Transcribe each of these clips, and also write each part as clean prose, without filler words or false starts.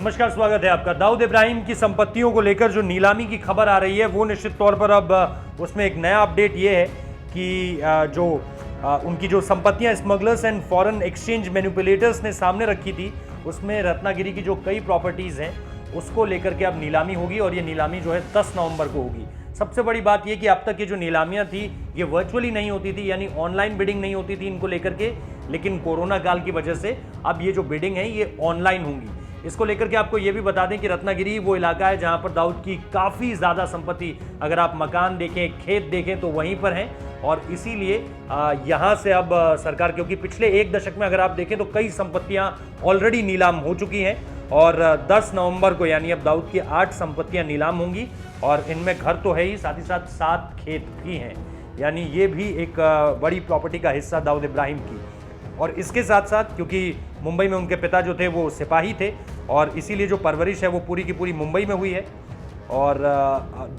नमस्कार, स्वागत है आपका। दाऊद इब्राहिम की संपत्तियों को लेकर जो नीलामी की खबर आ रही है वो निश्चित तौर पर अब उसमें एक नया अपडेट ये है कि उनकी जो संपत्तियां smugglers and foreign exchange manipulators ने सामने रखी थी उसमें रत्नागिरी की जो कई प्रॉपर्टीज़ हैं उसको लेकर के अब नीलामी होगी और ये नीलामी जो है 10 नवंबर को होगी। सबसे बड़ी बात ये कि अब तक ये जो नीलामियां थी ये वर्चुअली नहीं होती थी, यानी ऑनलाइन बिडिंग नहीं होती थी इनको लेकर के, लेकिन कोरोना काल की वजह से अब ये जो बिडिंग है ये ऑनलाइन होंगी। इसको लेकर के आपको ये भी बता दें कि रत्नागिरी वो इलाका है जहां पर दाऊद की काफ़ी ज़्यादा संपत्ति, अगर आप मकान देखें, खेत देखें तो वहीं पर हैं और इसीलिए यहाँ से अब सरकार, क्योंकि पिछले एक दशक में अगर आप देखें तो कई संपत्तियाँ ऑलरेडी नीलाम हो चुकी हैं और 10 नवंबर को यानी अब दाऊद की 8 संपत्तियाँ नीलाम होंगी और इनमें घर तो है ही, साथ ही साथ 7 खेत भी हैं, यानी ये भी एक बड़ी प्रॉपर्टी का हिस्सा दाऊद इब्राहिम की। और इसके साथ साथ क्योंकि मुंबई में उनके पिता जो थे वो सिपाही थे और इसीलिए जो परवरिश है वो पूरी की पूरी मुंबई में हुई है और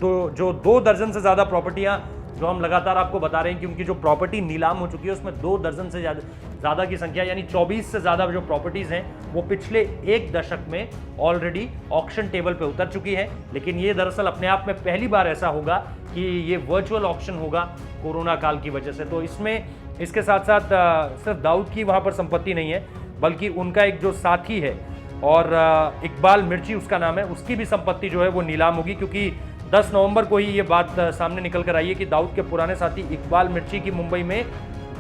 2 दर्जन से ज़्यादा प्रॉपर्टियाँ जो हम लगातार आपको बता रहे हैं कि उनकी जो प्रॉपर्टी नीलाम हो चुकी है उसमें 2 दर्जन से ज़्यादा की संख्या यानी 24 से ज़्यादा जो प्रॉपर्टीज़ हैं वो पिछले एक दशक में ऑलरेडी ऑक्शन टेबल पे उतर चुकी है। लेकिन ये दरअसल अपने आप में पहली बार ऐसा होगा कि ये वर्चुअल ऑक्शन होगा कोरोना काल की वजह से। तो इसमें इसके साथ साथ सिर्फ दाऊद की वहाँ पर संपत्ति नहीं है बल्कि उनका एक जो साथी है और इकबाल मिर्ची उसका नाम है, उसकी भी संपत्ति जो है वो नीलाम होगी, क्योंकि 10 नवंबर को ही ये बात सामने निकल कर आई है कि दाऊद के पुराने साथी इकबाल मिर्ची की मुंबई में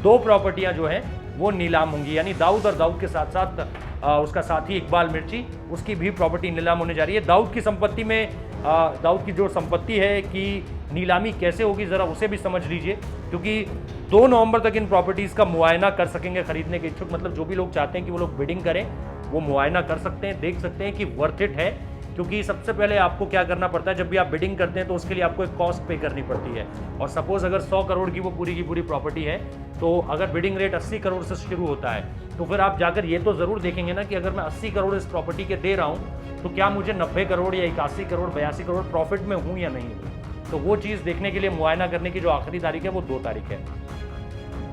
2 प्रॉपर्टियां जो हैं वो नीलाम होंगी, यानी दाऊद और दाऊद के साथ साथ उसका साथी इकबाल मिर्ची, उसकी भी प्रॉपर्टी नीलाम होने जा रही है। दाऊद की संपत्ति में दाऊद की जो संपत्ति है कि नीलामी कैसे होगी ज़रा उसे भी समझ लीजिए, क्योंकि 2 नवंबर तक इन प्रॉपर्टीज़ का मुआयना कर सकेंगे खरीदने के इच्छुक, मतलब जो भी लोग चाहते हैं कि वो लोग बिडिंग करें वो मुआयना कर सकते हैं, देख सकते हैं कि वर्थ इट है। क्योंकि सबसे पहले आपको क्या करना पड़ता है, जब भी आप बिडिंग करते हैं तो उसके लिए आपको एक कॉस्ट पे करनी पड़ती है और सपोज अगर 100 करोड़ की वो पूरी की पूरी प्रॉपर्टी है तो अगर बिडिंग रेट 80 करोड़ से शुरू होता है तो फिर आप जाकर ये तो ज़रूर देखेंगे ना कि अगर मैं 80 करोड़ इस प्रॉपर्टी के दे रहा हूँ तो क्या मुझे 90 करोड़ या 81 करोड़ 82 करोड़ प्रॉफिट में हूँ या नहीं हूँ। तो वो चीज़ देखने के लिए मुआयना करने की जो आखिरी तारीख है वो 2 तारीख है।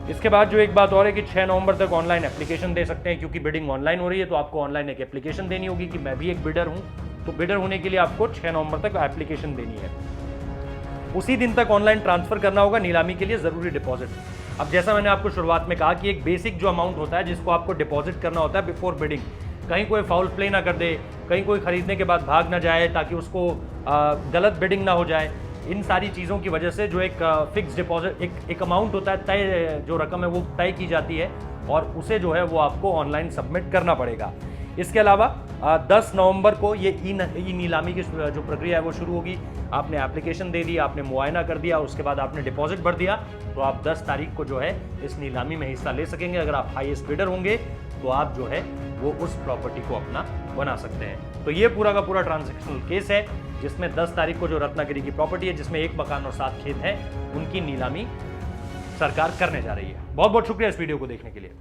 इसके बाद जो एक बात और है कि 6 नवंबर तक ऑनलाइन एप्लीकेशन दे सकते हैं, क्योंकि बिडिंग ऑनलाइन हो रही है तो आपको ऑनलाइन एक एप्लीकेशन देनी होगी कि मैं भी एक बिडर हूँ, तो बिडर होने के लिए आपको 6 नवंबर तक एप्लीकेशन देनी है। उसी दिन तक ऑनलाइन ट्रांसफर करना होगा नीलामी के लिए ज़रूरी डिपॉजिट। अब जैसा मैंने आपको शुरुआत में कहा कि एक बेसिक जो अमाउंट होता है जिसको आपको डिपॉजिट करना होता है बिफोर बिडिंग, कहीं कोई फाउल प्ले ना कर दे, कहीं कोई खरीदने के बाद भाग ना जाए ताकि उसको गलत बिडिंग ना हो जाए, इन सारी चीज़ों की वजह से जो एक फिक्स डिपॉजिट एक अमाउंट होता है, तय जो रकम है वो तय की जाती है और उसे जो है वो आपको ऑनलाइन सबमिट करना पड़ेगा। इसके अलावा 10 नवंबर को ये ई नीलामी की जो प्रक्रिया है वो शुरू होगी। आपने एप्लीकेशन दे दी, आपने मुआयना कर दिया, उसके बाद आपने डिपॉजिट भर दिया तो आप 10 तारीख को जो है इस नीलामी में हिस्सा ले सकेंगे। अगर आप हाईएस्ट बिडर होंगे तो आप जो है वो उस प्रॉपर्टी को अपना बना सकते हैं। तो ये पूरा का पूरा ट्रांजैक्शनल केस है जिसमें 10 तारीख को जो रत्नागिरी की प्रॉपर्टी है जिसमें 1 मकान और 7 खेत हैं उनकी नीलामी सरकार करने जा रही है। बहुत बहुत शुक्रिया इस वीडियो को देखने के लिए।